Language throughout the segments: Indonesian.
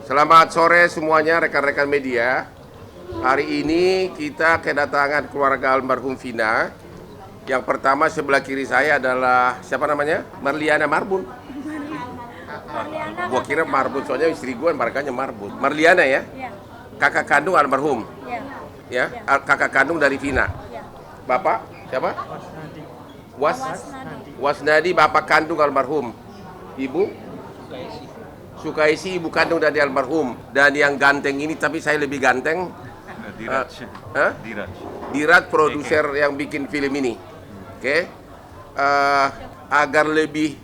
Selamat sore semuanya rekan-rekan media. Hari ini kita kedatangan keluarga almarhum Vina. Yang pertama sebelah kiri saya adalah siapa namanya? Marliana Marbun. Gua kira Marbun soalnya istri gue marganya Marbun. Marliana ya? Iya. Kakak kandung almarhum. Iya. Ya, kakak kandung dari Vina. Iya. Bapak siapa? Wasnadi. Wasnadi bapak kandung almarhum. Ibu Sukaisi ibu kandung dari almarhum. Dan yang ganteng ini, tapi saya lebih ganteng, Diraj. Diraj. Dirat, produser yang bikin film ini. Oke. Agar lebih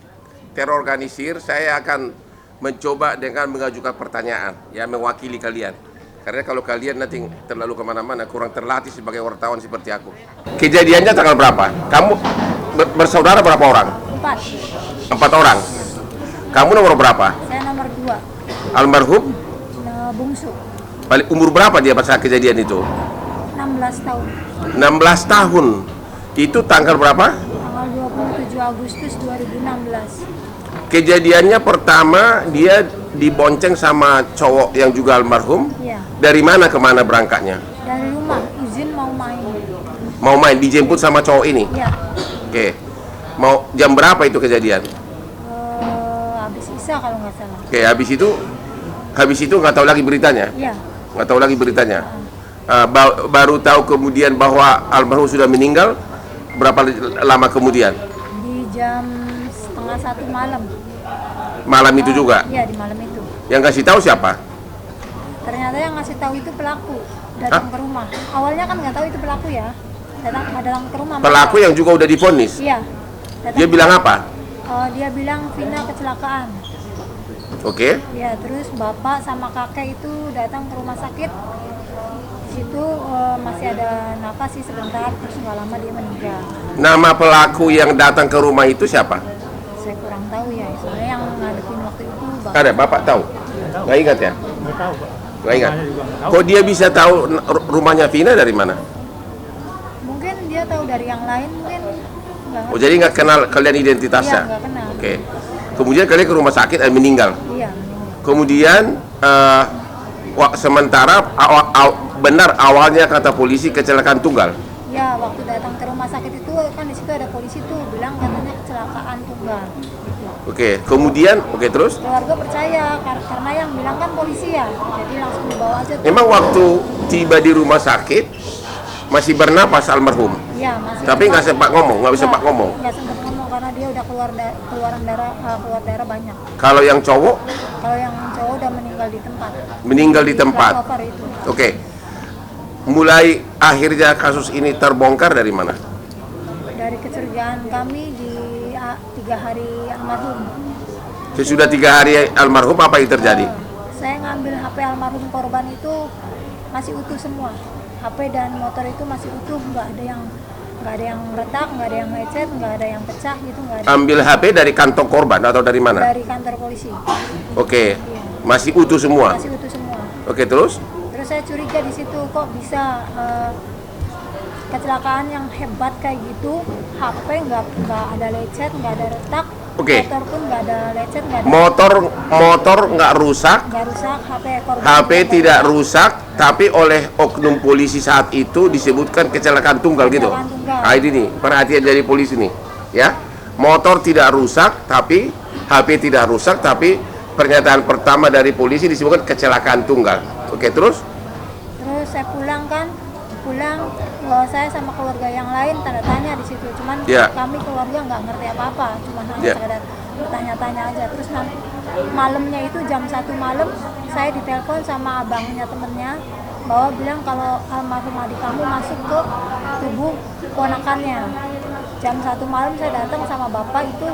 terorganisir, saya akan mencoba dengan mengajukan pertanyaan yang mewakili kalian. Karena kalau kalian nanti terlalu kemana-mana, kurang terlatih sebagai wartawan seperti aku. Kejadiannya tanggal berapa? Kamu bersaudara berapa orang? 4. 4 orang. Kamu nomor berapa? Saya nomor 2. Almarhum Bungsu. umur berapa dia pas kejadian itu? 16 tahun. 16 tahun. Itu tanggal berapa? Tanggal 27 Agustus 2016. Kejadiannya pertama dia dibonceng sama cowok yang juga almarhum. Iya. Dari mana ke mana berangkatnya? Dari rumah, izin mau main. Mau main, dijemput sama cowok ini? Iya. Oke. Mau jam berapa itu kejadian? Habis Isya kalau nggak salah. Oke, habis itu nggak tahu lagi beritanya? Iya. Nggak tahu lagi beritanya? Baru tahu kemudian bahwa almarhum sudah meninggal berapa lama kemudian? Di jam setengah 1 malam. Malam itu juga? Iya, di malam itu. Yang kasih tahu siapa? Ternyata yang ngasih tahu itu pelaku datang ke rumah. Awalnya kan nggak tahu itu pelaku ya. Datang ke rumah. Pelaku yang juga udah divonis? Iya. Dia bilang apa? Dia bilang Vina kecelakaan. Oke. Ya, terus bapak sama kakek itu datang ke rumah sakit. Di situ masih ada nafas sih sebentar, terus nggak lama dia meninggal. Nama pelaku yang datang ke rumah itu siapa? Saya kurang tahu ya, soalnya yang ngadepin waktu itu bapak. Ada, Bapak tahu? Nggak ingat ya? Nggak tahu, Pak. Nggak ingat? Rumahnya juga nggak tahu. Kok dia bisa tahu rumahnya Vina dari mana? Mungkin dia tahu dari yang lain, mungkin nggak ngerti. Oh, jadi nggak kenal kalian identitasnya? Iya, nggak kenal. Oke. Kemudian kalian ke rumah sakit dan meninggal. Iya. Kemudian sementara benar awalnya kata polisi kecelakaan tunggal. Ya, waktu datang ke rumah sakit itu kan di situ ada polisi tuh bilang katanya kecelakaan tunggal. Oke. Kemudian, terus? Keluarga percaya karena yang bilang kan polisi ya, jadi langsung dibawa aja. Emang waktu tiba di rumah sakit masih bernapas almarhum? Iya, masih. Tapi nggak sempat ngomong, nggak sempat ngomong. Nggak sempat ngomong karena dia udah keluar darah banyak. Kalau yang cowok Kalau yang cowok udah meninggal di tempat. meninggal di tempat. Flyover itu. Oke. Mulai akhirnya kasus ini terbongkar dari mana? Dari kecurigaan kami di 3 hari almarhum. Sesudah 3 hari almarhum apa yang terjadi? Saya ngambil HP almarhum korban itu masih utuh semua. HP dan motor itu masih utuh, nggak ada yang retak, nggak ada yang lecet, nggak ada yang pecah gitu, nggak ada. Ambil HP dari kantong korban atau dari mana? Dari kantor polisi. Oke. Iya. Masih utuh semua. Masih utuh semua. Oke, terus? Terus saya curiga di situ kok bisa kecelakaan yang hebat kayak gitu, HP nggak ada lecet, nggak ada retak, Oke. motor pun nggak ada lecet, nggak ada. Motor nggak rusak, Nggak rusak, HP korban. HP tidak rusak, tapi oleh oknum polisi saat itu disebutkan kecelakaan tunggal gitu. Kecelakaan tunggal. Nah, ini nih perhatian dari polisi nih, ya. Motor tidak rusak, tapi HP tidak rusak, tapi pernyataan pertama dari polisi disebutkan kecelakaan tunggal. Oke, terus? Terus saya pulang, saya sama keluarga yang lain tanda tanya di situ. Cuman Ya. kami keluarga nggak ngerti apa-apa, cuma hanya Ya. sekedar bertanya-tanya aja. Terus malamnya itu jam 1 malam saya ditelepon sama abangnya temennya bahwa bilang kalau almarhum adik kamu masuk ke tubuh ponakannya. Jam 1 malam saya datang sama bapak itu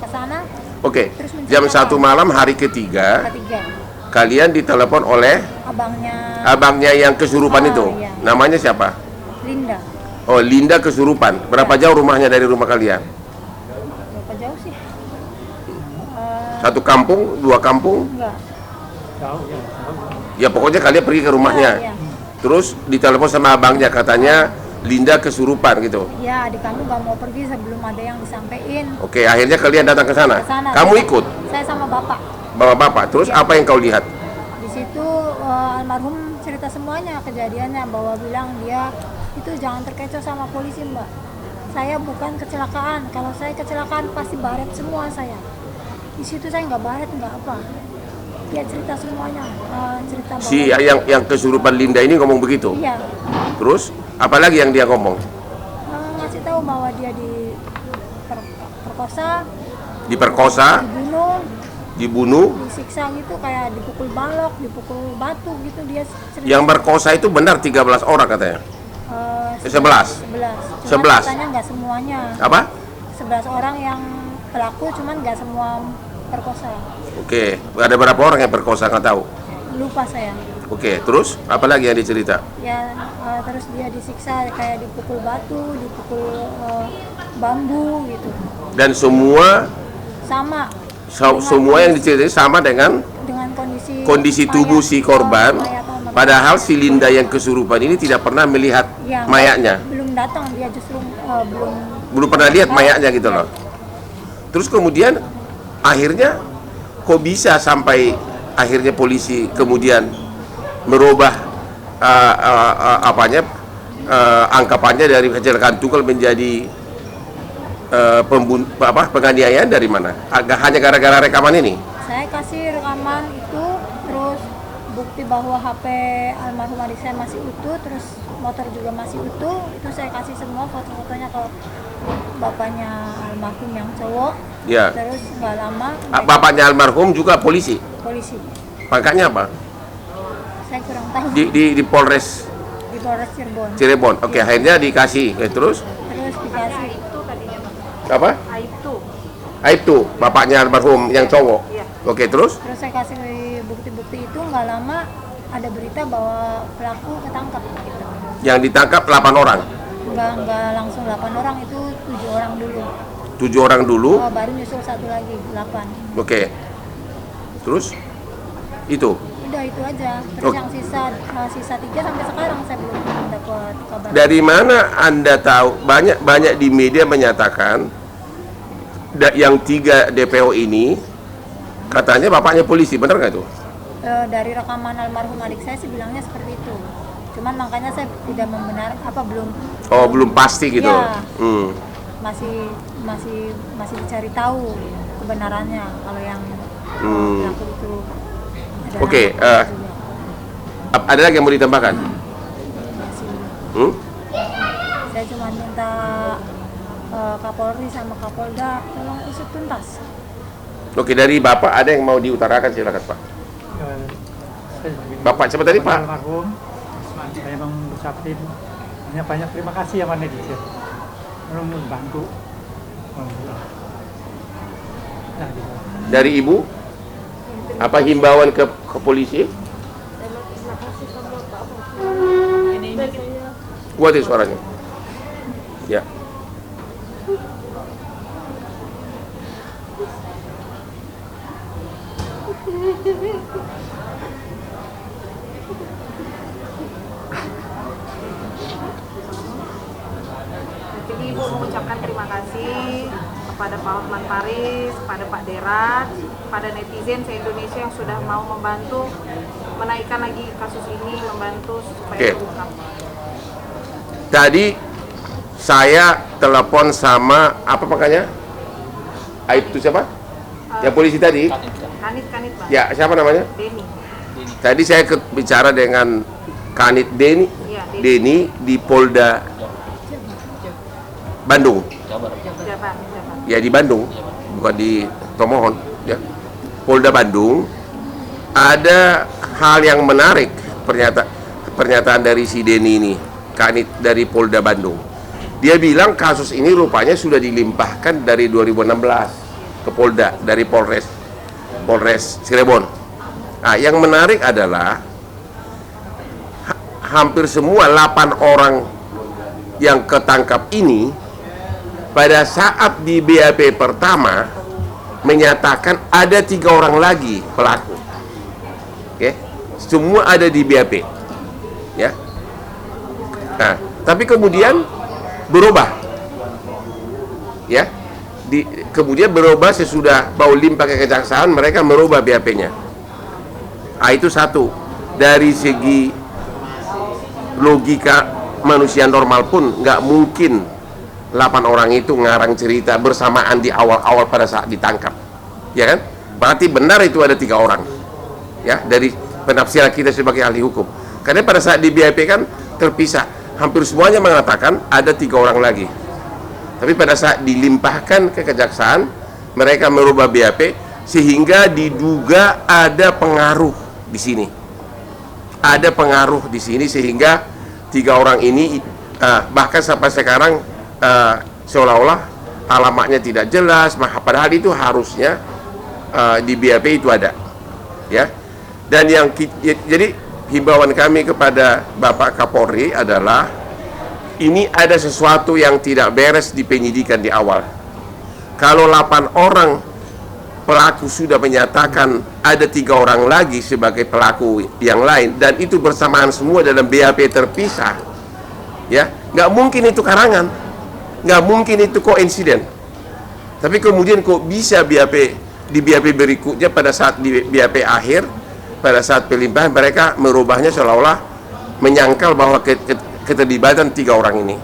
ke sana. Oke. Terus Jam menceritakan. 1 malam hari ketiga, Ketiga, kalian ditelepon oleh abangnya yang kesurupan itu. Iya. Namanya siapa? Linda. Oh, Linda kesurupan. Berapa jauh rumahnya dari rumah kalian? Berapa jauh sih? Satu kampung, 2 kampung? Enggak. Tahu ya, tahu. Ya pokoknya kalian pergi ke rumahnya. Iya. Terus ditelepon sama abangnya, katanya Linda kesurupan gitu. Ya, adik kamu nggak mau pergi sebelum ada yang disampaikan. Oke, akhirnya kalian datang ke sana. Ke sana. Kamu ikut? Saya sama bapak. bapak. Terus Ya. apa yang kau lihat? Di situ almarhum cerita semuanya kejadiannya, bahwa bilang dia itu jangan terkecoh sama polisi, Mbak. Saya bukan kecelakaan. Kalau saya kecelakaan pasti baret semua saya. Di situ saya nggak baret, nggak apa. Dia cerita semuanya, cerita bahwa Si yang kesurupan Linda ini ngomong begitu. iya, Terus apalagi yang dia ngomong? ngasih tahu bahwa dia diperkosa, Diperkosa, dibunuh. disiksa gitu, kayak dipukul balok, dipukul batu gitu. Dia cerita. Yang berkosa itu benar 13 orang katanya. 11. 11. 11. Katanya nggak semuanya. Apa? 11 orang yang pelaku, cuman nggak semua perkosa. Oke, ada berapa orang yang berkosa nggak tahu. Lupa saya. Oke, terus apalagi yang dicerita? Ya, terus dia disiksa kayak dipukul batu, dipukul bambu gitu. Dan semua Sama semua yang diceritain sama dengan dengan kondisi tubuh si korban. mayat almarhum. Padahal si Linda yang kesurupan ini tidak pernah melihat Ya, mayatnya. belum datang, dia justru Belum pernah lihat mayatnya gitu loh. Terus kemudian akhirnya kok bisa sampai akhirnya polisi kemudian merubah angkapannya dari kecelakaan tunggal menjadi penganiayaan dari mana? Hanya gara-gara rekaman ini? Saya kasih rekaman itu, terus bukti bahwa HP almarhum adik saya masih utuh, terus motor juga masih utuh. Itu saya kasih semua foto-fotonya ke bapaknya almarhum yang cowok. Ya. Terus nggak lama Bapaknya almarhum juga polisi. polisi. Pangkatnya apa? Saya kurang tahu. Di Polres Di Polres Cirebon. Cirebon. Oke, akhirnya dikasih. Terus Terus dikasih apa? Aibtu, bapaknya almarhum yang cowok. Oke, terus? Terus saya kasih bukti-bukti itu, nggak lama ada berita bahwa pelaku ketangkap gitu. Yang ditangkap 8 orang. Nggak langsung 8 orang, itu 7 orang dulu. 7 orang dulu. Baru nyusul satu lagi, 8. Oke. Terus? Itu. Udah itu aja. Terus Oke. yang sisa 3 sampai sekarang saya belum dapat kabar. Dari mana Anda tahu? Banyak di media menyatakan yang 3 DPO ini katanya bapaknya polisi, benar nggak itu? Dari rekaman almarhum adik saya sih bilangnya seperti itu. Cuman makanya saya tidak belum. Oh, belum pasti gitu. Ya. Hmm. Masih dicari tahu kebenarannya kalau yang pelaku itu. Ada Oke, anak juga. ada lagi yang mau ditambahkan? Masih. Saya cuma minta Kapolri sama Kapolda tolong usut tuntas. Oke, dari Bapak ada yang mau diutarakan, silakan Pak. Bapak siapa tadi, Pak? Almarhum, saya mengucapkan banyak terima kasih sama netizen. Membantu. Nah, gitu. Dari Ibu, apa himbauan ke polisi? Kuatin suaranya. Ya. Jadi Ibu mengucapkan terima kasih kepada Pak Hotman Paris, kepada Pak Derat, pada netizen se-Indonesia yang sudah mau membantu menaikkan lagi kasus ini, membantu supaya Oke. terungkap. Tadi saya telepon sama apa makanya? Itu siapa? Yang polisi tadi? Kanit Pak. Ya, siapa namanya? Denny. Tadi saya bicara dengan Kanit Denny, Iya, Denny di Polda Bandung. Jabar. Ya di Bandung, bukan di Tomohon. Ya. Polda Bandung. Ada hal yang menarik pernyataan dari si Denny ini, Kanit dari Polda Bandung. Dia bilang kasus ini rupanya sudah dilimpahkan dari 2016 ke Polda dari Polres Cirebon. Nah, yang menarik adalah hampir semua 8 orang yang ketangkap ini pada saat di BAP pertama menyatakan ada 3 orang lagi pelaku. Oke, semua ada di BAP. Ya. Nah, tapi kemudian berubah. Ya. kemudian berubah sesudah bawa limpah ke kejaksaan, mereka merubah BAP-nya. Itu satu. Dari segi logika manusia normal pun nggak mungkin 8 orang itu ngarang cerita bersamaan di awal-awal pada saat ditangkap, ya kan? Berarti benar itu ada 3 orang, ya, dari penafsiran kita sebagai ahli hukum. Karena pada saat di BAP kan terpisah, hampir semuanya mengatakan ada 3 orang lagi. Tapi pada saat dilimpahkan ke kejaksaan, mereka merubah BAP sehingga diduga ada pengaruh di sini. Ada pengaruh di sini sehingga 3 orang ini bahkan sampai sekarang seolah-olah alamatnya tidak jelas, padahal itu harusnya di BAP itu ada, ya. Dan jadi himbauan kami kepada Bapak Kapolri adalah ini ada sesuatu yang tidak beres di penyidikan di awal. Kalau 8 orang pelaku sudah menyatakan ada 3 orang lagi sebagai pelaku yang lain dan itu bersamaan semua dalam BAP terpisah, ya, nggak mungkin itu karangan, nggak mungkin itu koinsiden. Tapi kemudian kok bisa di BAP berikutnya pada saat di BAP akhir, pada saat pelimpahan mereka merubahnya seolah-olah menyangkal bahwa keterlibatan 3 orang ini,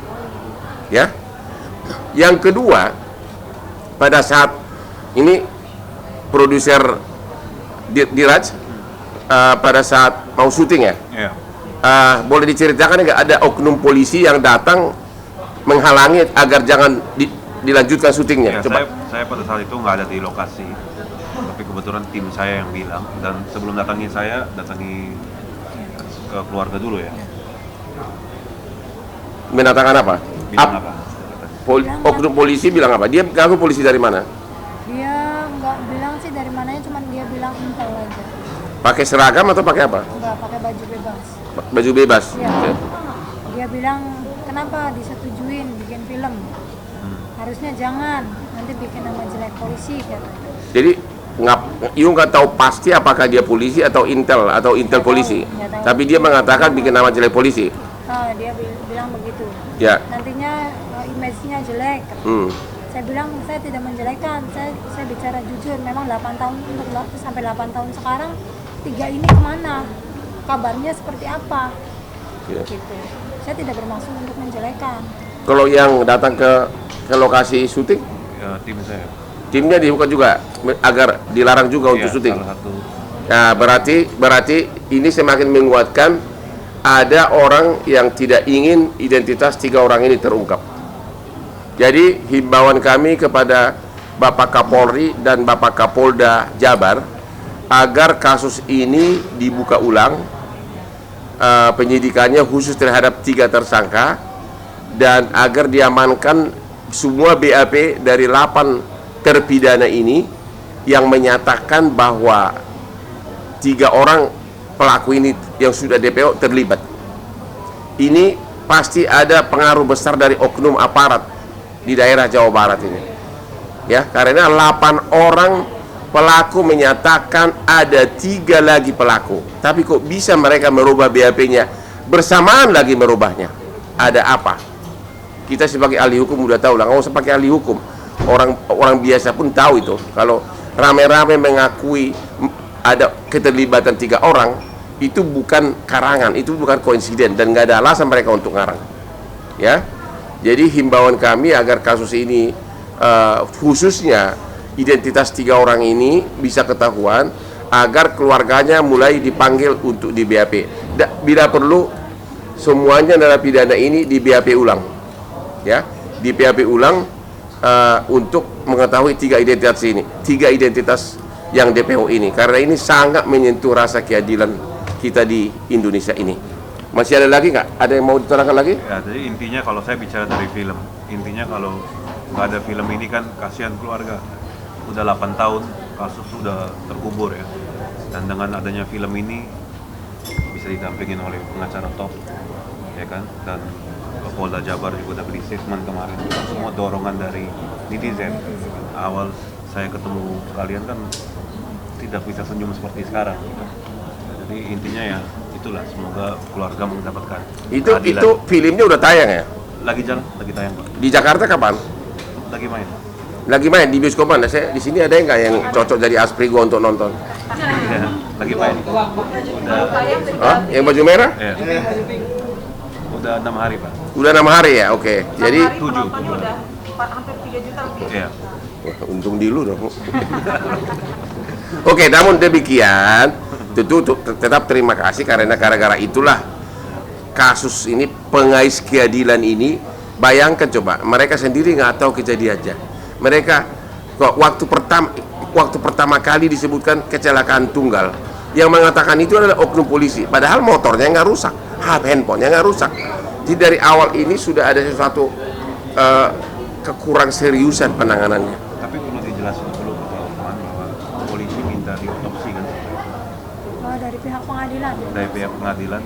ya. Yang kedua, pada saat ini produser Diraj pada saat mau syuting, ya, boleh diceritakan nggak ada oknum polisi yang datang menghalangi agar jangan dilanjutkan syutingnya? Ya, Coba. saya pada saat itu nggak ada di lokasi, tapi kebetulan tim saya yang bilang, dan sebelum datangi ke keluarga dulu, ya. Menatakan apa? Bilang apa? Oknum polisi bilang apa? Dia ngaku polisi dari mana? Dia nggak bilang sih dari mananya, cuman dia bilang intel aja. Pakai seragam atau pakai apa? Nggak pakai baju bebas. Baju bebas. Iya. Oke. Dia bilang kenapa disetujuin bikin film? Harusnya jangan, nanti bikin nama jelek polisi katanya. Jadi nggak tahu pasti apakah dia polisi atau intel polisi. Nggak tahu. Tapi dia mengatakan bikin nama jelek polisi. Dia bilang begitu. Ya. Nantinya image-nya jelek. Saya bilang saya tidak menjelekkan, saya bicara jujur. Memang 8 tahun sampai 8 tahun sekarang 3 ini kemana? Kabarnya seperti apa? Ya. Gitu. Saya tidak bermaksud untuk menjelekkan. Kalau yang datang ke lokasi syuting, Ya, tim saya. timnya dibuka juga agar dilarang juga untuk Iya, syuting. salah satu. Nah, berarti ini semakin menguatkan ada orang yang tidak ingin identitas 3 orang ini terungkap. Jadi himbauan kami kepada Bapak Kapolri dan Bapak Kapolda Jabar agar kasus ini dibuka ulang, penyidikannya khusus terhadap 3 tersangka, dan agar diamankan semua BAP dari 8 terpidana ini yang menyatakan bahwa 3 orang pelaku ini yang sudah DPO terlibat. Ini pasti ada pengaruh besar dari oknum aparat di daerah Jawa Barat ini, ya, karena 8 orang pelaku menyatakan ada 3 lagi pelaku, tapi kok bisa mereka merubah BAP-nya bersamaan lagi merubahnya? Ada apa? Kita sebagai ahli hukum udah tahu lah, nggak usah pakai ahli hukum, orang biasa pun tahu itu. Kalau rame-rame mengakui ada keterlibatan 3 orang, itu bukan karangan, itu bukan koinsiden, dan nggak ada alasan mereka untuk ngarang, ya. Jadi himbauan kami agar kasus ini khususnya identitas 3 orang ini bisa ketahuan, agar keluarganya mulai dipanggil untuk di BAP. Bila perlu semuanya narapidana ini di BAP ulang, ya, di BAP ulang untuk mengetahui 3 identitas ini, 3 identitas yang DPO ini, karena ini sangat menyentuh rasa keadilan kita di Indonesia ini. Masih ada lagi nggak? Ada yang mau diterangkan lagi? Ya, jadi intinya kalau saya bicara dari film, intinya kalau nggak ada film ini kan kasihan keluarga. Udah 8 tahun kasus sudah terkubur, ya. Dan dengan adanya film ini bisa didampingin oleh pengacara top, ya kan? Dan Polda Jabar juga udah beli statement kemarin. Semua dorongan dari netizen. Awal saya ketemu kalian kan tidak bisa senyum seperti sekarang, gitu. Jadi intinya ya itulah, semoga keluarga mendapatkan keadilan. Itu filmnya udah tayang, ya? Lagi tayang, Pak. Di Jakarta kapan? Lagi main. Lagi main di bioskop mana? Saya di sini ada nggak yang cocok jadi Asprigo untuk nonton? Ya, lagi main. Udah, Yang baju merah? ya. Udah 6 hari Pak. Udah 6 hari ya, oke. Jadi penontonnya udah hampir 3 juta lebih. Iya. wah, untung dulu dong. Oke, namun demikian, tentu tetap terima kasih karena gara-gara itulah kasus ini, pengais keadilan ini. Bayangkan coba, mereka sendiri nggak tahu kejadiannya. Mereka kok waktu pertama kali disebutkan kecelakaan tunggal, yang mengatakan itu adalah oknum polisi, padahal motornya nggak rusak, handphonenya nggak rusak. Jadi dari awal ini sudah ada sesuatu kekurang seriusan penanganannya. Tapi perlu dijelasin dulu ke teman bahwa polisi minta diotopsi kan. Oh, dari pihak pengadilan. Dari pihak pengadilan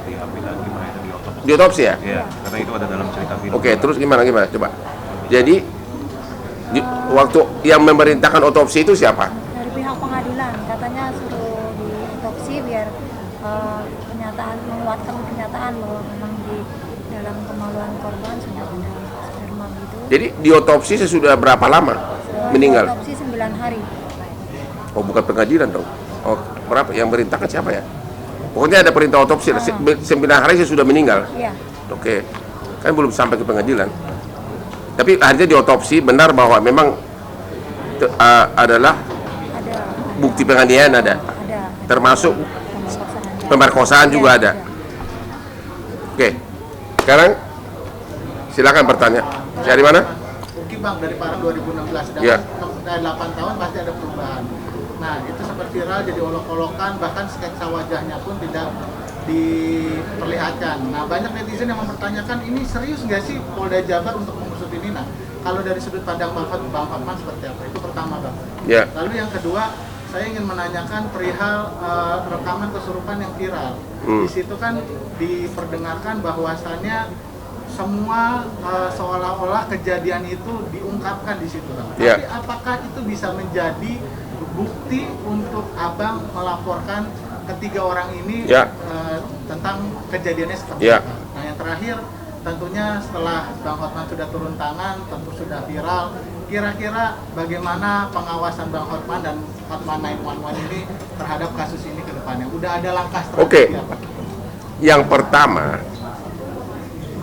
diambil lagi mereka diotopsi. Diotopsi ya? Iya, karena itu ada dalam cerita film. Oke, terus gimana coba. Jadi waktu yang memerintahkan otopsi itu siapa? Dari pihak pengadilan, katanya suruh diotopsi biar menguatkan kenyataan bahwa memang di dalam kemaluan korban sudah ada sperma gitu. Jadi diotopsi sesudah berapa lama meninggal? Otopsi 9 hari. Oh, bukan pengadilan dong. Oh, berapa? Yang merintahkan siapa ya? Pokoknya ada perintah otopsi, 9 hari saya sudah meninggal. Iya. Oke, kan belum sampai ke pengadilan. Tapi akhirnya diotopsi benar bahwa memang adalah Ada bukti penganiayaan ada, termasuk pemerkosaan juga ada. Oke, sekarang silakan bertanya. Dari mana? Oke Bang, dari para 2016 dan Ya. 8 tahun pasti ada perubahan. Nah, itu sempat viral jadi olok-olokan, bahkan sketsa wajahnya pun tidak diperlihatkan. Nah, banyak netizen yang mempertanyakan, ini serius nggak sih Polda Jabar untuk mengusut ini? Nah, kalau dari sudut pandang Bang Hotman seperti apa? Itu pertama Bang. Ya. Lalu yang kedua, saya ingin menanyakan perihal rekaman kesurupan yang viral. Di situ kan diperdengarkan bahwasannya semua seolah-olah kejadian itu diungkapkan di situ, Bang. Ya. Tapi apakah itu bisa menjadi bukti untuk Abang melaporkan ketiga orang ini Ya. tentang kejadiannya seperti Ya. apa? Nah, yang terakhir tentunya setelah Bang Hotman sudah turun tangan, tentu sudah viral. Kira-kira bagaimana pengawasan Bang Hotman dan Hotman 911 ini terhadap kasus ini ke depannya? Udah ada langkah strategi apa? Yang pertama,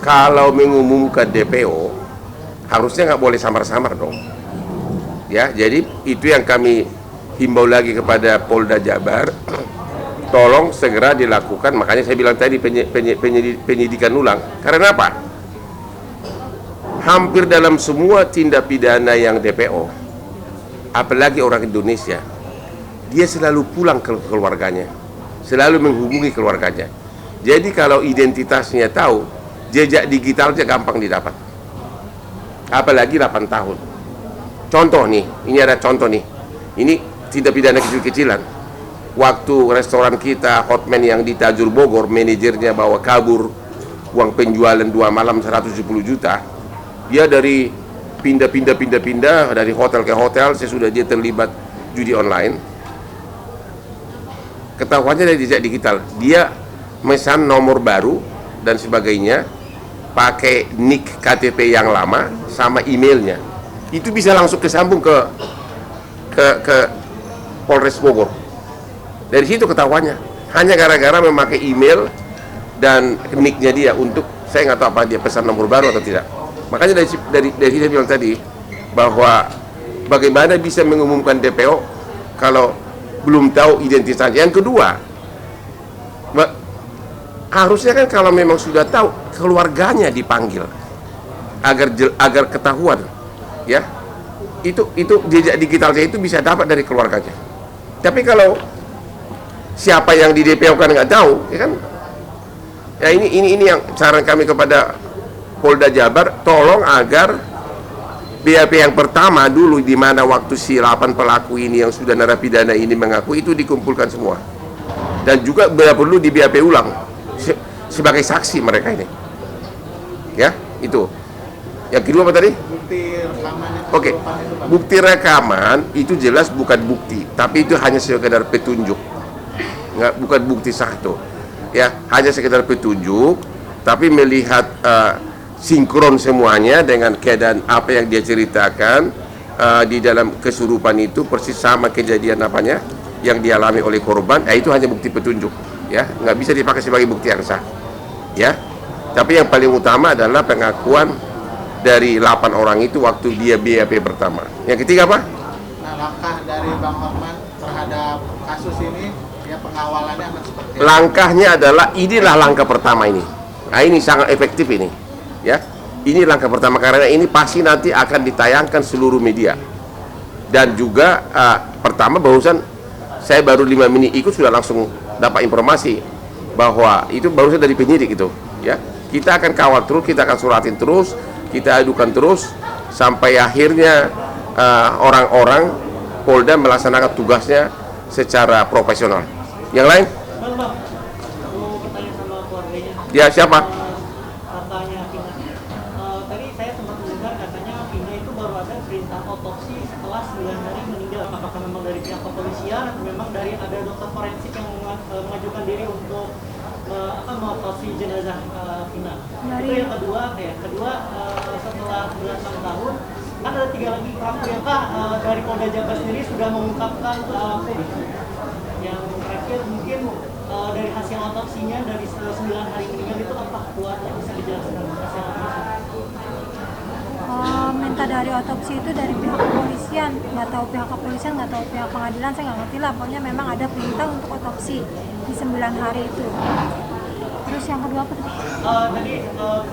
kalau mengumumkan DPO, harusnya nggak boleh samar-samar dong. Ya, jadi itu yang kami himbau lagi kepada Polda Jabar. Tolong segera dilakukan, makanya saya bilang tadi penyidikan ulang. Karena apa? Hampir dalam semua tindak pidana yang DPO, apalagi orang Indonesia, dia selalu pulang ke keluarganya, selalu menghubungi keluarganya. Jadi kalau identitasnya tahu, jejak digitalnya gampang didapat. Apalagi 8 tahun. Contoh nih, ini ada contoh nih. Ini tindak pidana kecil-kecilan. Waktu restoran kita Hotman yang di Tajur Bogor, manajernya bawa kabur uang penjualan 2 malam 110 juta. Dia dari pindah dari hotel ke hotel, sesudah dia terlibat judi online. Ketahuannya dari jejak digital, dia mesan nomor baru dan sebagainya, pakai nick KTP yang lama sama emailnya. Itu bisa langsung kesambung ke Polres Bogor. Dari situ ketahuannya, hanya gara-gara memakai email dan nicknya dia untuk, saya nggak tahu apa dia pesan nomor baru atau tidak. Makanya dari saya bilang tadi bahwa bagaimana bisa mengumumkan DPO kalau belum tahu identitasnya. Yang kedua, harusnya kan kalau memang sudah tahu, keluarganya dipanggil agar ketahuan, ya. Itu jejak digitalnya itu bisa dapat dari keluarganya. Tapi kalau siapa yang di DPO kan nggak tahu, ya kan? Ya ini yang saran kami kepada Polda Jabar, tolong agar BAP yang pertama dulu, di mana waktu si 8 pelaku ini yang sudah narapidana ini mengaku, itu dikumpulkan semua. Dan juga perlu di BAP ulang sebagai saksi mereka ini. Ya, itu. Yang kedua apa tadi? Bukti rekaman yang Oke, kesurupan itu, Bang. bukti rekaman itu jelas bukan bukti, tapi itu hanya sekedar petunjuk. Bukan bukti sah itu, ya, hanya sekedar petunjuk. Tapi melihat sinkron semuanya dengan keadaan apa yang dia ceritakan di dalam kesurupan itu persis sama kejadian apanya yang dialami oleh korban. Itu hanya bukti petunjuk, ya, nggak bisa dipakai sebagai bukti yang sah, ya. Tapi yang paling utama adalah pengakuan dari 8 orang itu waktu dia BAP pertama. Yang ketiga apa? Nah, langkah dari Bang Hotman terhadap kasus ini, ya pengawalannya akan seperti apa? Langkahnya adalah inilah langkah pertama ini. Nah, ini sangat efektif ini, ya. Ini langkah pertama karena ini pasti nanti akan ditayangkan seluruh media. Dan juga pertama barusan saya baru 5 menit ikut sudah langsung dapat informasi bahwa itu barusan dari penyidik itu, ya. Kita akan kawal terus, kita akan suratin terus, kita adukan terus sampai akhirnya orang-orang Polda melaksanakan tugasnya secara profesional. Yang lain? Ya, siapa? Katanya Vina. Tadi saya sempat mendengar katanya Vina itu baru ada perintah otopsi setelah 9 hari meninggal. Apakah memang dari pihak kepolisian atau memang dari ada dokter forensik yang mengajukan diri untuk mengotopsi jenazah Vina? Itu yang kedua, setelah belasan tahun kan ada 3 lagi pelaku yang dari Polda Jabar sendiri sudah mengungkapkan yang terakhir mungkin dari hasil otopsinya dari 9 hari meninggal itu apa kuatnya bisa dijelaskan hasil otopsi? Minta dari otopsi itu dari pihak kepolisian, nggak tahu pihak kepolisian, nggak tahu pihak pengadilan, saya nggak ngerti lah. Pokoknya memang ada perintah untuk otopsi di 9 hari itu. Terus yang kedua apa tadi?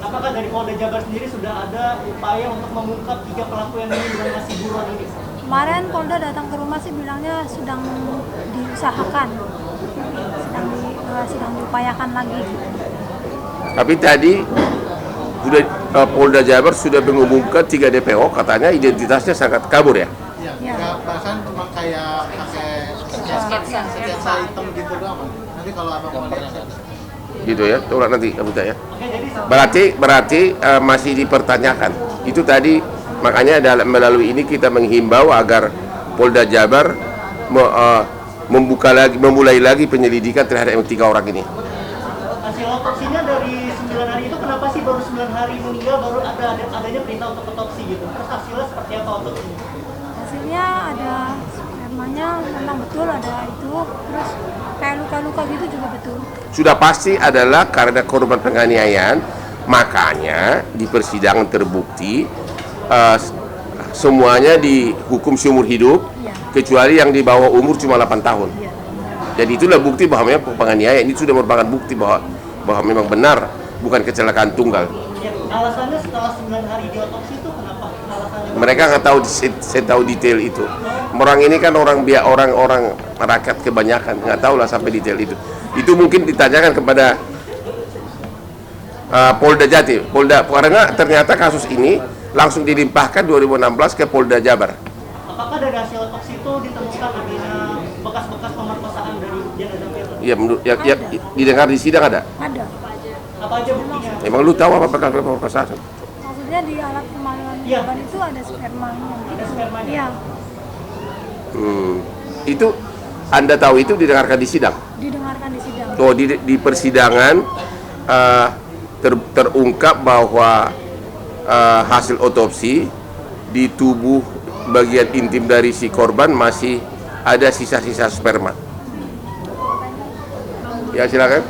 Apakah dari Polda Jabar sendiri sudah ada upaya untuk mengungkap 3 pelaku yang ini dengan masih buruan ini? Kemarin Polda datang ke rumah sih bilangnya sedang diusahakan, sedang diupayakan lagi. Tapi tadi sudah Polda Jabar sudah mengumumkan 3 DPO, katanya identitasnya sangat kabur, ya. Iya, bahkan cuma kayak pakai sketsa hitam gitu doang. Nanti kalau abang mau lihat Gitu ya, coba nanti kamu ya. Berarti masih dipertanyakan. Itu tadi makanya melalui ini kita menghimbau agar Polda Jabar memulai lagi penyelidikan terhadap 3 orang ini. Hasil otopsinya dari 9 hari itu kenapa sih baru 9 hari meninggal baru adanya perintah untuk otopsi gitu? Terus hasilnya seperti apa otopsinya? Hasilnya ada spermanya memang betul ada itu, terus kayak luka-luka gitu juga betul. Sudah pasti adalah karena korban penganiayaan, makanya di persidangan terbukti semuanya dihukum seumur hidup, Ya. kecuali yang di bawah umur cuma 8 tahun. Ya. Jadi itulah bukti bahwa memang penganiayaan ini sudah merupakan bukti bahwa memang benar bukan kecelakaan tunggal. Ya, alasannya setelah 9 hari diotopsi itu kenapa? Alasannya Mereka nggak tahu, saya tahu detail itu. Orang ini kan orang rakyat kebanyakan nggak tahu lah sampai detail itu. Itu mungkin ditanyakan kepada Polda Jati, karena ternyata kasus ini langsung dilimpahkan 2016 ke Polda Jabar. apakah dari hasil otopsi itu ditemukan adanya bekas-bekas pemerkosaan dari jenazah Firman? Ya, menurut ya, didengar di sidang ada. Ada. Apa aja buktinya? Emang lu tahu apa bekas perkosaan? Maksudnya di alat kemaluan Iya. korban itu ada spermanya gitu. Ada spermanya? Iya, Itu Anda tahu itu didengarkan di sidang. didengarkan di sidang. Oh, di persidangan terungkap bahwa hasil otopsi di tubuh bagian intim dari si korban masih ada sisa-sisa sperma. Ya, silakan.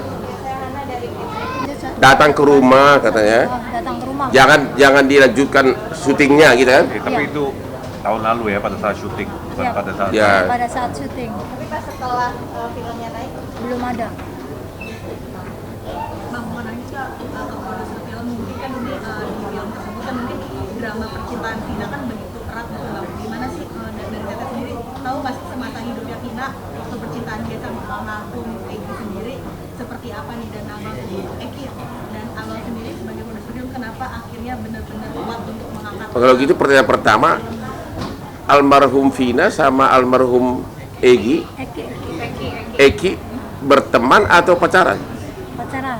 Datang ke rumah katanya. Datang ke rumah. Jangan dilanjutkan syutingnya gitu kan. Tapi itu tahun lalu ya pada saat syuting, bukan Iya. pada saat Ya. Pada saat syuting Tapi pas setelah filmnya naik, belum ada. Bang, mau nanya Kak, kalau produser film mungkin kan ini di film tersebut kan mungkin drama percintaan Vina kan begitu erat gitu Bang. Gimana sih dari Teteh sendiri tahu nggak sih semasa hidupnya Vina waktu percintaan dia sama almarhum Eki sendiri seperti apa nih, dan abang Eki dan abang sendiri sebagai produser film kenapa akhirnya benar-benar kuat untuk mengangkat? Kalau gitu pertanyaan pertama, almarhum Vina sama almarhum Eki berteman atau pacaran? Pacaran.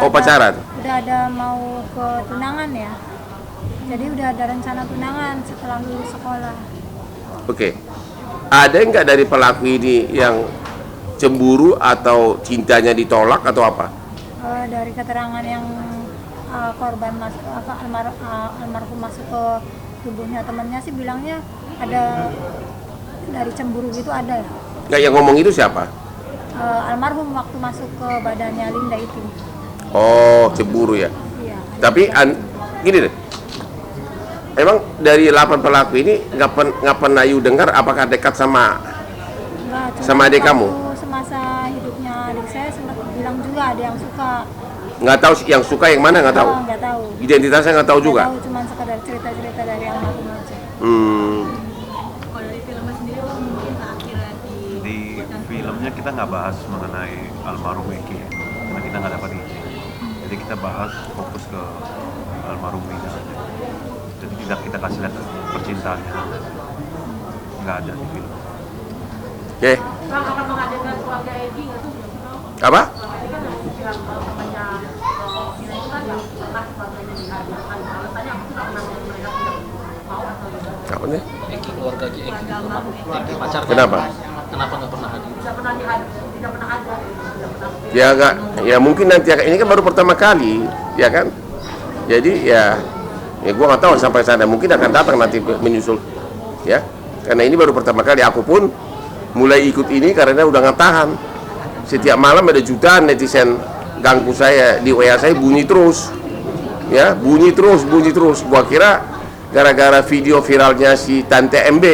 Oh, pacaran. Udah ada mau ke tunangan ya. Jadi udah ada rencana tunangan setelah lulus sekolah. Oke. Ada nggak dari pelaku ini yang cemburu atau cintanya ditolak atau apa? Dari keterangan yang korban masuk almarhum masuk ke tubuhnya temannya sih bilangnya ada dari cemburu gitu ada ya. Nggak, yang ngomong itu siapa? Almarhum waktu masuk ke badannya Linda itu. Oh, cemburu ya. Iya. Tapi gini deh. Emang dari 8 pelaku ini nggak pernah you dengar apakah dekat sama Enggak, cuma sama adik waktu kamu? Semasa hidupnya adik saya sempat bilang juga ada yang suka. Nggak tahu yang suka yang mana, nggak tahu. Oh, nggak tahu. Identitasnya nggak tahu juga. Nggak tahu, cuma sekedar cerita-cerita dari almarhum aja. Kalau dari filmnya sendiri Bang, mungkin akhirnya Di filmnya kita nggak bahas mengenai almarhum Eki ya, karena kita nggak dapat izin. Jadi kita bahas fokus ke almarhum Lina aja. Jadi tidak kita kasih lihat percintaannya, nggak ada di film. Oke. Bang akan menghadirkan keluarga Egi nggak tuh? Apa? Tadi kan yang bilang temannya Vina itu kan nggak pernah keluarganya dihadirkan. Alasannya aku tuh nggak pernah mereka tidak mau atau gimana? Apa nih? Eki keluarga Eki Eki pacarnya Kenapa? kenapa nggak pernah hadir? Tidak pernah dihadir, tidak pernah ada, tidak pernah. Ya nggak, ya mungkin nanti ini kan baru pertama kali, ya kan? Jadi ya gua nggak tahu sampai sana, mungkin akan datang nanti menyusul, ya. Karena ini baru pertama kali, aku pun mulai ikut ini karena udah nggak tahan. Setiap malam ada jutaan netizen ganggu saya di WA saya bunyi terus, ya bunyi terus. Gua kira gara-gara video viralnya si Tante MB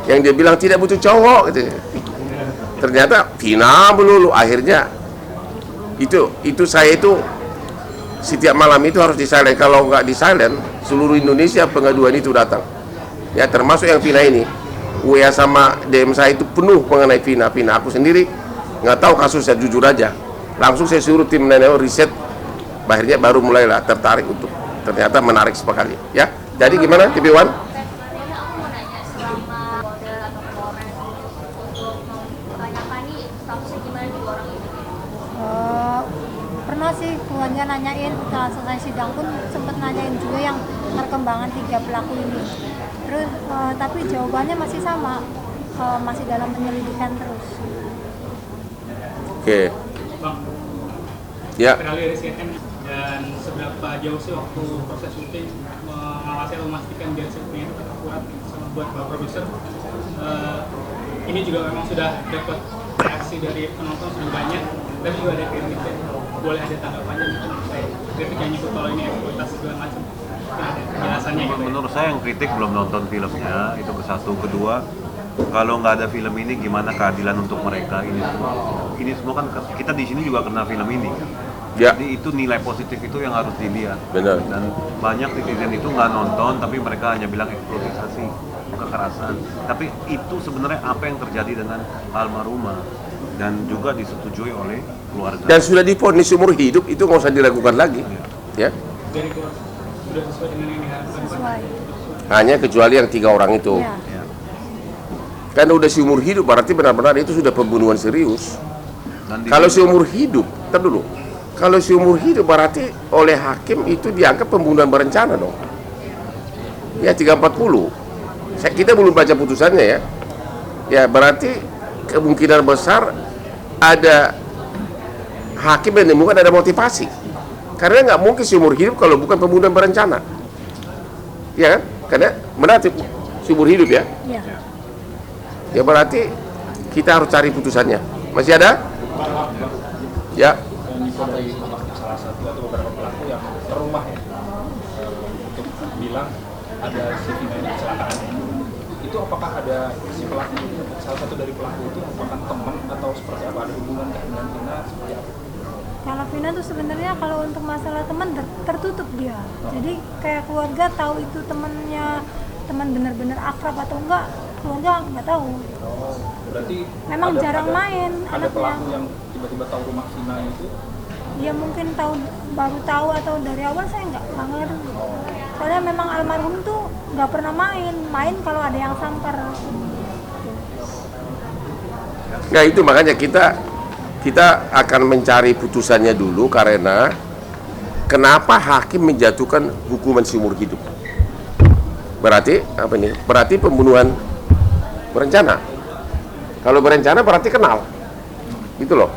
yang dia bilang tidak butuh cowok gitu. Ternyata Vina melulu. Akhirnya itu saya itu setiap malam itu harus di-silent. Kalau nggak di-silent, seluruh Indonesia pengaduan itu datang. Ya termasuk yang Vina ini. WA sama DM saya itu penuh mengenai Vina. Aku sendiri nggak tahu kasusnya, jujur aja. Langsung saya suruh tim Neneo riset. Akhirnya baru mulailah tertarik untuk, ternyata menarik sekali. Ya, jadi gimana TV One? Pernah sih keluarga nanyain, setelah selesai sidang pun sempat nanyain juga yang perkembangan 3 pelaku ini. Terus tapi jawabannya masih sama, masih dalam penyelidikan terus. Oke. Ya. Beralih dari CNN, dan seberapa jauh sih waktu proses syuting mengawasi atau memastikan biar syutingnya itu akurat sama buat Bapak Produser. Ini juga memang sudah dapat reaksi dari penonton sudah banyak, tapi juga ada kritik. Boleh ada tanggapannya gitu, kritik yang nyebut kalau ini eksploitasi segala macam. Ada penjelasannya gitu. Menurut saya yang kritik belum nonton filmnya, itu ke satu. Kedua, kalau nggak ada film ini gimana keadilan untuk mereka ini semua kan kita di sini juga kena film ini kan. Ya. Jadi itu nilai positif itu yang harus dilihat. Benar. Dan banyak netizen itu nggak nonton tapi mereka hanya bilang eksploitasi, kekerasan. Tapi itu sebenarnya apa yang terjadi dengan almarhumah dan juga disetujui oleh keluarga. Dan sudah divonis seumur hidup, itu nggak usah dilakukan lagi. Ya. Dari keluarga sudah sesuai dengan yang diharapkan. Sesuai. Hanya kecuali yang 3 orang itu. Ya. Ya. Kan udah seumur hidup, berarti benar-benar itu sudah pembunuhan serius. Dan Kalau seumur hidup, ntar dulu. Kalau seumur hidup berarti oleh hakim itu dianggap pembunuhan berencana dong. Ya 340. Kita belum baca putusannya ya. Ya berarti kemungkinan besar ada hakim yang menemukan ada motivasi. Karena nggak mungkin seumur hidup kalau bukan pembunuhan berencana. Ya kan? Karena berarti seumur hidup ya. Iya. Ya berarti kita harus cari putusannya. Masih ada? Ya. Dari salah satu atau beberapa pelaku yang ke rumah ya untuk bilang ada si Vina ini kecelakaan. Itu apakah ada si pelaku, salah satu dari pelaku itu merupakan teman atau seperti apa, ada hubungan dengan Vina seperti apa? Kalau Vina tuh sebenarnya kalau untuk masalah teman tertutup dia. Jadi kayak keluarga tahu itu teman benar-benar akrab atau enggak, keluarga nggak tahu. Berarti Memang jarang main ada anaknya. pelaku yang tiba-tiba tahu rumah Vina itu. Dia mungkin baru tahu atau dari awal saya nggak ngerti. Soalnya memang almarhum tuh nggak pernah main kalau ada yang samper. Nah itu makanya kita akan mencari putusannya dulu, karena kenapa hakim menjatuhkan hukuman seumur hidup? Berarti apa nih? Berarti pembunuhan berencana. Kalau berencana berarti kenal. Gitu loh.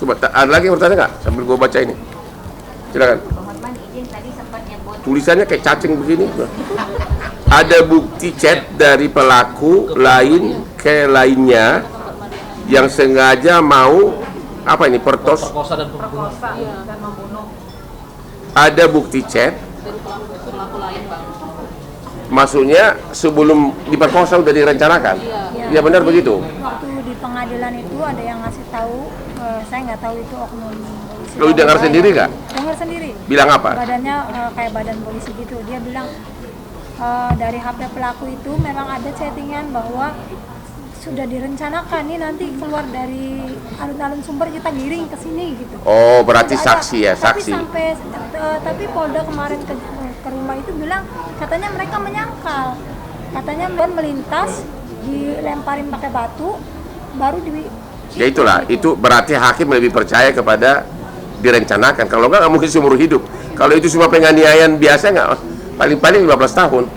Coba, ada lagi yang bertanya nggak? Sambil gue baca ini. Silakan. Bang Hotman izin tadi sempat nyebut Tulisannya kayak cacing begini. Ada bukti chat dari pelaku lain ke lainnya yang sengaja mau apa ini perkosa dan pembunuh. dan membunuh. Ada bukti chat. Pelaku lain, Bang. Maksudnya sebelum diperkosa udah direncanakan. Ya benar begitu. Waktu di pengadilan itu ada yang ngasih tahu, saya nggak tahu itu oknum polisi. Lo dengar sendiri nggak? Dengar sendiri. Bilang apa? Badannya kayak badan polisi gitu. Dia bilang dari HP pelaku itu memang ada chattingan bahwa sudah direncanakan nih nanti keluar dari alun-alun Sumber kita giring ke sini gitu. Oh, berarti Ada. saksi ya, saksi. Tapi Polda kemarin ke rumah itu bilang katanya mereka menyangkal. Katanya melintas dilemparin pakai batu baru di. Ya itulah, itu berarti hakim lebih percaya kepada direncanakan. Kalau nggak mungkin seumur hidup. Kalau itu cuma penganiayaan biasa nggak, paling-paling 15 tahun.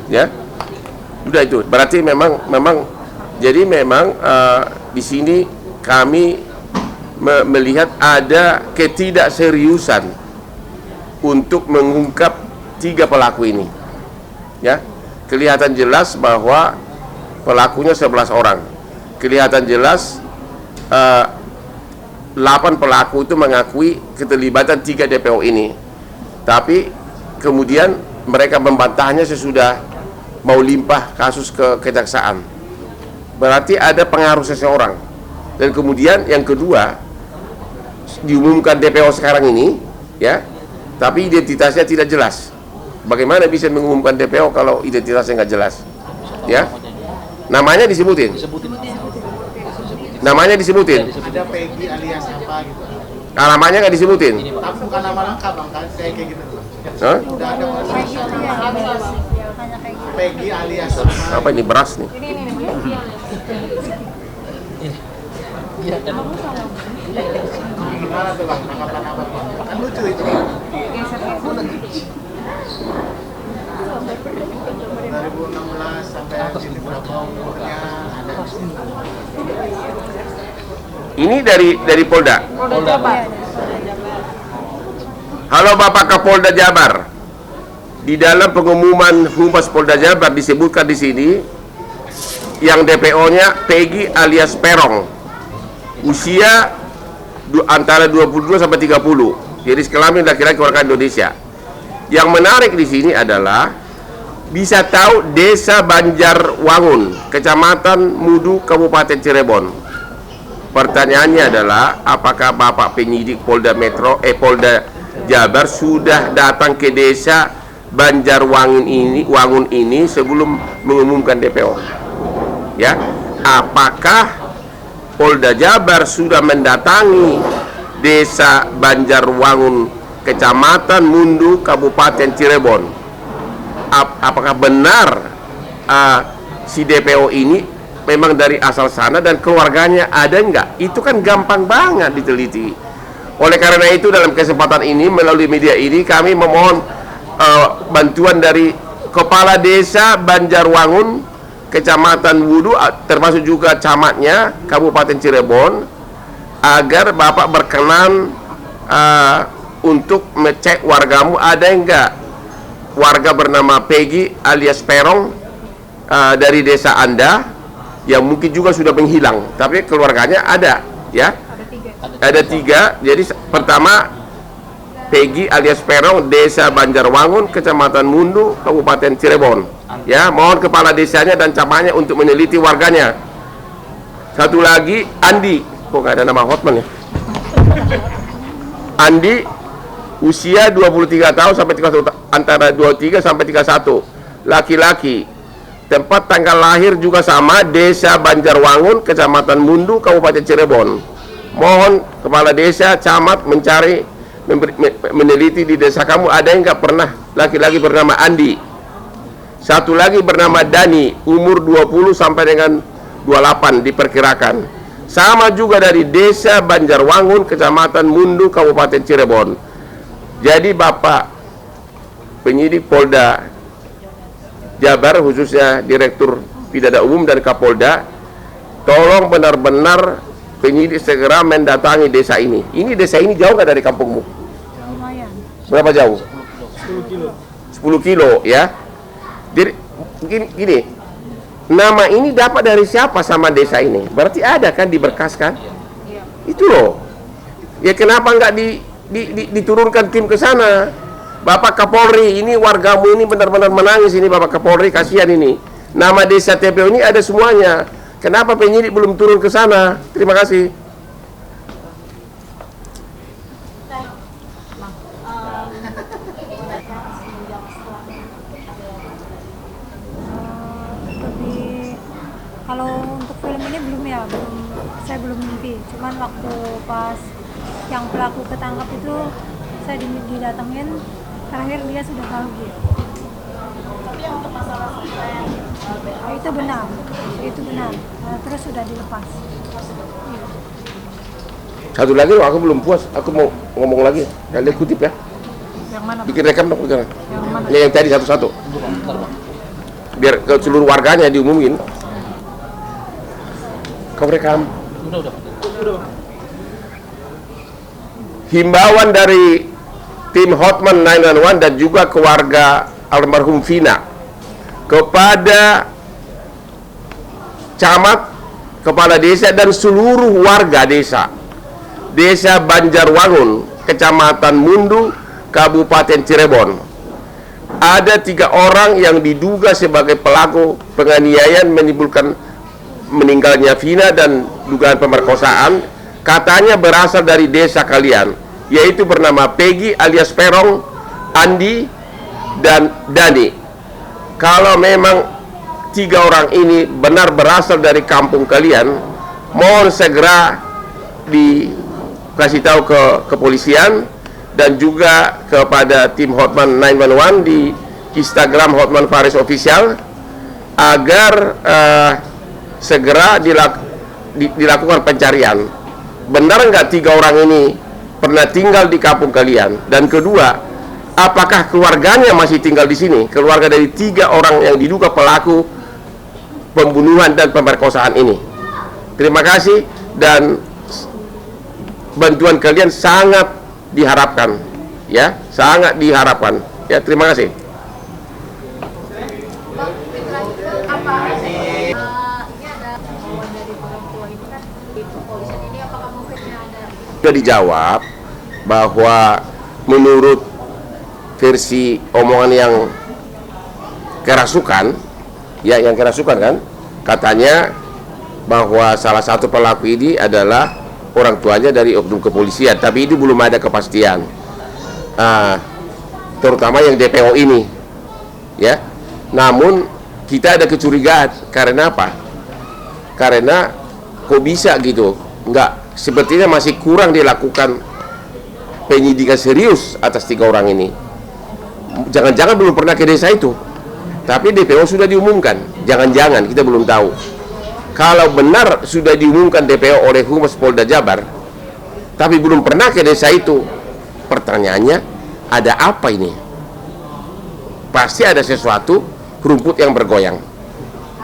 Ya, udah itu. Berarti memang jadi memang di sini kami melihat ada ketidakseriusan untuk mengungkap 3 pelaku ini. Ya, kelihatan jelas bahwa pelakunya 11 orang. Kelihatan jelas 8 pelaku itu mengakui keterlibatan 3 DPO ini. Tapi kemudian mereka membantahnya sesudah mau limpah kasus ke kejaksaan. Berarti ada pengaruh seseorang. Dan kemudian yang kedua, diumumkan DPO sekarang ini, ya, tapi identitasnya tidak jelas. Bagaimana bisa mengumumkan DPO kalau identitasnya nggak jelas? Ya, namanya disebutin. Namanya disebutin. Ada Peggy alias apa gitu. Namanya nggak disebutin. Tapi bukan nama lengkap bang, kayak gitu. Hah? Udah ada Peggy alias Apa ini, beras nih? Iya kan. Gimana tuh bang, tanggapan apa bang? Kan lucu itu. 2016 sampai sini berapa umurnya ada. Ini dari Polda. Polda, Pak. Halo Bapak Kapolda Jabar. Di dalam pengumuman Humas Polda Jabar disebutkan di sini yang DPO-nya Peggy alias Perong. Usia antara 22 sampai 30. Jadi sekelamin laki-laki warga Indonesia. Yang menarik di sini adalah bisa tahu Desa Banjarwangun, Kecamatan Mudu, Kabupaten Cirebon. Pertanyaannya adalah apakah Bapak penyidik Polda Polda Jabar sudah datang ke Desa Banjarwangun ini sebelum mengumumkan DPO? Ya, apakah Polda Jabar sudah mendatangi Desa Banjarwangun, Kecamatan Mundu, Kabupaten Cirebon? Apakah benar si DPO ini memang dari asal sana dan keluarganya ada enggak? Itu kan gampang banget diteliti. Oleh karena itu dalam kesempatan ini melalui media ini kami memohon bantuan dari Kepala Desa Banjarwangun, Kecamatan Wudu, termasuk juga camatnya Kabupaten Cirebon, agar Bapak berkenan untuk mecek wargamu ada enggak warga bernama Peggy alias Perong dari desa Anda yang mungkin juga sudah menghilang, tapi keluarganya ada, ya? Ada 3. Jadi pertama Peggy alias Perong, Desa Banjarwangun, Kecamatan Mundu, Kabupaten Cirebon. Ya, mohon kepala desanya dan camatnya untuk meneliti warganya. Satu lagi Andi, kok nggak ada nama Hotman ya? Andi, usia 23 tahun sampai 31, antara 23 sampai 31, laki-laki. Tempat tanggal lahir juga sama, Desa Banjarwangun, Kecamatan Mundu, Kabupaten Cirebon. Mohon kepala desa, camat meneliti di desa kamu ada yang nggak pernah laki-laki bernama Andi. Satu lagi bernama Dani, umur 20 sampai dengan 28 diperkirakan. Sama juga dari Desa Banjarwangun, Kecamatan Mundu, Kabupaten Cirebon. Jadi Bapak penyidik Polda Jabar, khususnya Direktur Pidana Umum dan Kapolda, tolong benar-benar penyidik segera mendatangi desa ini. Ini desa ini jauh nggak dari kampungmu? Lumayan. Berapa jauh? 10 kilo. 10 kilo ya. Jadi gini, nama ini dapat dari siapa sama desa ini? Berarti ada kan diberkaskan? Itu loh. Ya kenapa nggak diturunkan tim ke sana? Bapak Kapolri, ini wargamu ini benar-benar menangis ini Bapak Kapolri, kasihan ini. Nama desa TPO ini ada semuanya. Kenapa penyidik belum turun ke sana? Terima kasih. Kalau untuk film ini belum ya, saya belum mimpi. Cuman waktu pas yang pelaku ketangkap itu saya didatengin, terakhir dia sudah bahagia. Tapi yang untuk masalah Itu benar. Nah, terus sudah dilepas. Satu lagi loh, aku belum puas. Aku mau ngomong lagi. Kalian kutip ya. Yang mana? Bikin rekam dong sekarang. Yang mana? Yang tadi satu-satu. Biar ke seluruh warganya diumumin. Kau rekam. Udah. Himbauan dari tim Hotman 911 dan juga keluarga almarhum Vina kepada camat, kepala desa dan seluruh warga desa Banjarwangun, Kecamatan Mundu, Kabupaten Cirebon. Ada 3 orang yang diduga sebagai pelaku penganiayaan menimbulkan meninggalnya Vina dan dugaan pemerkosaan, katanya berasal dari desa kalian, yaitu bernama Peggy alias Perong, Andi, dan Dani. Kalau memang 3 orang ini benar berasal dari kampung kalian, mohon segera dikasih tahu ke kepolisian dan juga kepada tim Hotman 911 di Instagram Hotman Paris Official agar segera dilakukan pencarian. Benar nggak 3 orang ini pernah tinggal di kampung kalian? Dan kedua, apakah keluarganya masih tinggal di sini? Keluarga dari 3 orang yang diduga pelaku pembunuhan dan pemerkosaan ini. Terima kasih dan bantuan kalian sangat diharapkan, ya, sangat diharapkan. Ya, terima kasih. Sudah dijawab bahwa menurut versi omongan yang kerasukan, ya yang kerasukan kan, katanya bahwa salah satu pelaku ini adalah orang tuanya dari oknum kepolisian, tapi itu belum ada kepastian, terutama yang DPO ini, ya. Namun kita ada kecurigaan, karena apa? Karena kok bisa gitu, nggak, sepertinya masih kurang dilakukan penyidikan serius atas 3 orang ini. Jangan-jangan belum pernah ke desa itu, tapi DPO sudah diumumkan. Jangan-jangan, kita belum tahu. Kalau benar sudah diumumkan DPO oleh Humas Polda Jabar, tapi belum pernah ke desa itu, pertanyaannya, ada apa ini? Pasti ada sesuatu, rumput yang bergoyang.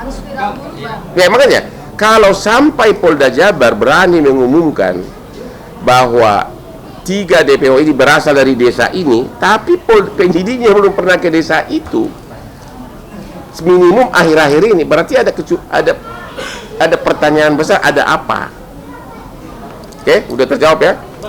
harus viral dulu, Bang. Ya makanya, kalau sampai Polda Jabar berani mengumumkan bahwa 3 DPO ini berasal dari desa ini, tapi penyidiknya belum pernah ke desa itu, minimum akhir-akhir ini, berarti ada pertanyaan besar, ada apa? Oke, udah terjawab ya?